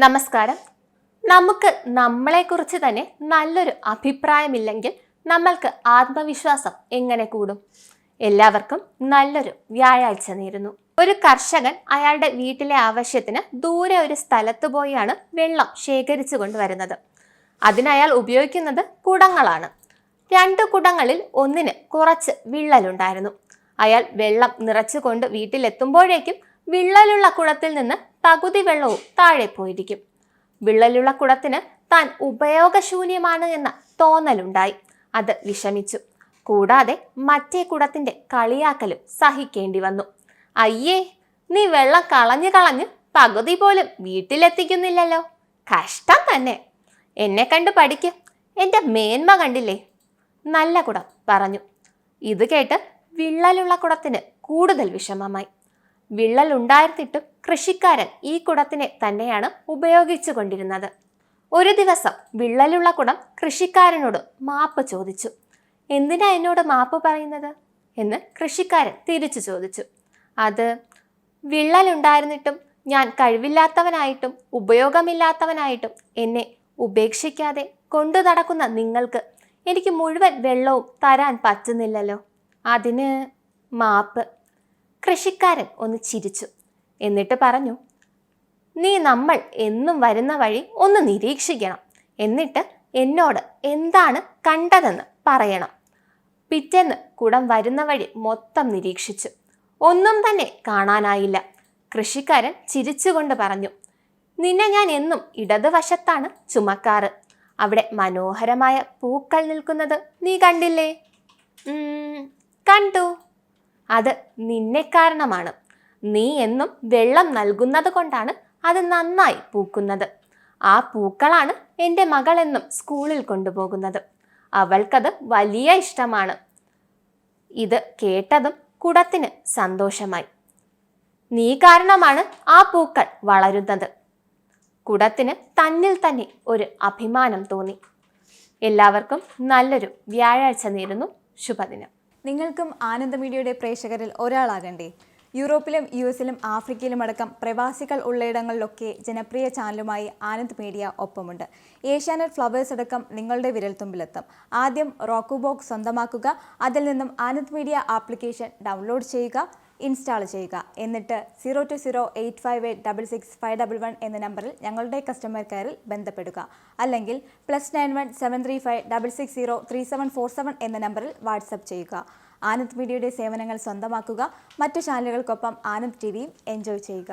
നമസ്കാരം. നമുക്ക് നമ്മളെക്കുറിച്ച് തന്നെ നല്ലൊരു അഭിപ്രായമില്ലെങ്കിൽ നമ്മൾക്ക് ആത്മവിശ്വാസം എങ്ങനെ കൂടും? എല്ലാവർക്കും നല്ലൊരു വ്യാഴാഴ്ച നേരുന്നു. ഒരു കർഷകൻ അയാളുടെ വീട്ടിലെ ആവശ്യത്തിന് ദൂരെ ഒരു സ്ഥലത്ത് പോയാണ് വെള്ളം ശേഖരിച്ചു കൊണ്ടുവരുന്നത്. അതിനയാൾ ഉപയോഗിക്കുന്നത് കുടങ്ങളാണ്. 2 കുടങ്ങളിൽ ഒന്നിന് കുറച്ച് വിള്ളലുണ്ടായിരുന്നു. അയാൾ വെള്ളം നിറച്ചുകൊണ്ട് വീട്ടിലെത്തുമ്പോഴേക്കും വിള്ളലുള്ള കുടത്തിൽ നിന്ന് പകുതി വെള്ളവും താഴെ പോയിരിക്കും. വിള്ളലുള്ള കുടത്തിന് താൻ ഉപയോഗശൂന്യമാണ് എന്ന തോന്നലുണ്ടായി. അത് വിഷമിച്ചു. കൂടാതെ മറ്റേ കുടത്തിന്റെ കളിയാക്കലും സഹിക്കേണ്ടി വന്നു. അയ്യേ, നീ വെള്ളം കളഞ്ഞ് പകുതി പോലും വീട്ടിലെത്തിക്കുന്നില്ലല്ലോ, കഷ്ടം തന്നെ. എന്നെ കണ്ട് പഠിക്ക്, എന്റെ മേന്മ കണ്ടില്ലേ? നല്ല കുടം പറഞ്ഞു. ഇത് കേട്ട് വിള്ളലുള്ള കുടത്തിന് കൂടുതൽ വിഷമമായി. വിള്ളൽ ഉണ്ടായിരുന്നിട്ടും കൃഷിക്കാരൻ ഈ കുടത്തിനെ തന്നെയാണ് ഉപയോഗിച്ചു കൊണ്ടിരുന്നത്. ഒരു ദിവസം വിള്ളലുള്ള കുടം കൃഷിക്കാരനോട് മാപ്പ് ചോദിച്ചു. എന്തിനാ എന്നോട് മാപ്പ് പറയുന്നത് എന്ന് കൃഷിക്കാരൻ തിരിച്ചു ചോദിച്ചു. അത് വിള്ളലുണ്ടായിരുന്നിട്ടും ഞാൻ കഴിവില്ലാത്തവനായിട്ടും ഉപയോഗമില്ലാത്തവനായിട്ടും എന്നെ ഉപേക്ഷിക്കാതെ കൊണ്ടു നടക്കുന്ന നിങ്ങൾക്ക് എനിക്ക് മുഴുവൻ വെള്ളവും തരാൻ പറ്റുന്നില്ലല്ലോ, അതിന് മാപ്പ്. കൃഷിക്കാരൻ ഒന്ന് ചിരിച്ചു. എന്നിട്ട് പറഞ്ഞു, നീ നമ്മൾ എന്നും വരുന്ന വഴി ഒന്ന് നിരീക്ഷിക്കണം. എന്നിട്ട് എന്നോട് എന്താണ് കണ്ടതെന്ന് പറയണം. പിറ്റേന്ന് കുടം വരുന്ന വഴി മൊത്തം നിരീക്ഷിച്ചു. ഒന്നും തന്നെ കാണാനായില്ല. കൃഷിക്കാരൻ ചിരിച്ചുകൊണ്ട് പറഞ്ഞു, നിന്നെ ഞാൻ എന്നും ഇടതുവശത്താണ് ചുമക്കാറ്. അവിടെ മനോഹരമായ പൂക്കൾ നിൽക്കുന്നത് നീ കണ്ടില്ലേ? കണ്ടു. അത് നിന്നെ കാരണമാണ്. നീ എന്നും വെള്ളം നൽകുന്നത് കൊണ്ടാണ് അത് നന്നായി പൂക്കുന്നത്. ആ പൂക്കളാണ് എൻ്റെ മകൾ എന്നും സ്കൂളിൽ കൊണ്ടുപോകുന്നത്. അവൾക്കത് വലിയ ഇഷ്ടമാണ്. ഇത് കേട്ടതും കുടത്തിന് സന്തോഷമായി. നീ കാരണമാണ് ആ പൂക്കൾ വളരുന്നത്. കുടത്തിന് തന്നിൽ തന്നെ ഒരു അഭിമാനം തോന്നി. എല്ലാവർക്കും നല്ലൊരു വ്യാഴാഴ്ച നേരുന്നു. ശുഭദിനം. നിങ്ങൾക്കും ആനന്ദ മീഡിയയുടെ പ്രേക്ഷകരിൽ ഒരാളാകണ്ടേ? യൂറോപ്പിലും US-ലും ആഫ്രിക്കയിലും അടക്കം പ്രവാസികൾ ഉള്ളയിടങ്ങളിലൊക്കെ ജനപ്രിയ ചാനലുമായി ആനന്ദ് മീഡിയ ഒപ്പമുണ്ട്. ഏഷ്യാനെറ്റ് ഫ്ലവേഴ്സ് അടക്കം നിങ്ങളുടെ വിരൽത്തുമ്പിലെത്തും. ആദ്യം റോക്കു ബോക്സ് സ്വന്തമാക്കുക. അതിൽ നിന്നും ആനന്ദ് മീഡിയ ആപ്ലിക്കേഷൻ ഡൗൺലോഡ് ചെയ്യുക, ഇൻസ്റ്റാൾ ചെയ്യുക. എന്നിട്ട് 02085866511 എന്ന നമ്പറിൽ ഞങ്ങളുടെ കസ്റ്റമർ കെയറിൽ ബന്ധപ്പെടുക. അല്ലെങ്കിൽ +91 735 660 3747 എന്ന നമ്പറിൽ വാട്സപ്പ് ചെയ്യുക. ആനന്ദ് മീഡിയയുടെ സേവനങ്ങൾ സ്വന്തമാക്കുക. മറ്റു ചാനലുകൾക്കൊപ്പം ആനന്ദ് TVയും എൻജോയ് ചെയ്യുക.